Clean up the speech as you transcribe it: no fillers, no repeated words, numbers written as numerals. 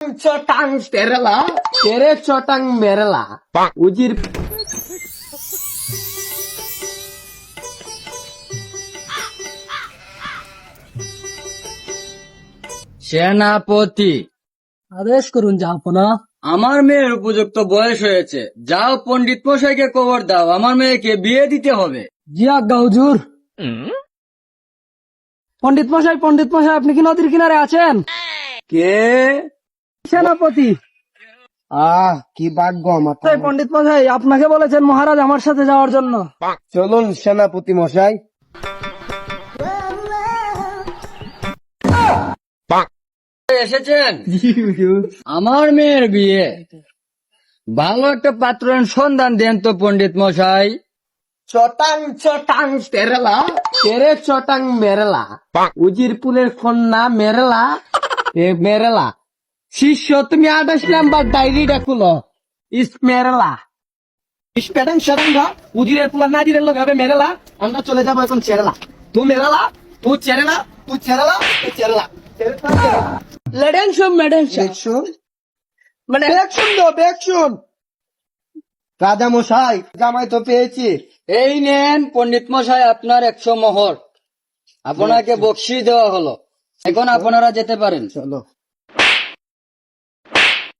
চটাং তেরেলা তেরে চটাং মেরেলা উজির সেনাপতি। আদেশ করুন জাহাপনা। আমার মেয়ের উপযুক্ত বয়স হয়েছে, যাও পণ্ডিত মশাইকে খবর দাও, আমার মেয়েকে বিয়ে দিতে হবে। জি আজ্ঞা হুজুর। পণ্ডিত মশাই আপনি কি নদীর কিনারে আছেন? কে? সেনাপতি। কি ভাগ্য আমার। পণ্ডিত মশাই আপনাকে বলেছেন মহারাজ আমার সাথে যাওয়ার জন্য। চলুন সেনাপতি মশাই। এসেছেন? আমার মেয়ের বিয়ে, ভালো একটা পাত্রের সন্ধান দেন তো পণ্ডিত মশাই। চটাং চটাং তেরেলা তেরে চটাং মেরেলা উজিরপুরের কন্যা মেরেলা মেরেলা। শিষ্য তুমি 28 নাম্বার ডায়েরিটা খুলো। ইস মেরেলা ইস্পেডাং সেডাঙ্গা উজিরের পুলা নাজিরের লোক হবে মেরেলা। আমরা চলে যাবো এখন চেরেলা। তুই মেরেলা, তুই চেরেলা, তুই চেরেলা, তুই চেরেলা। লেডেনশন মেডেনশন মানে দেখুন তো দেখুন। রাজা মশাই জামাই তো পেয়েছি। এই নেন পণ্ডিত মশাই আপনার 100 মোহর, আপনাকে বকশিশ দেওয়া হলো। এখন আপনারা যেতে পারেন। চলো।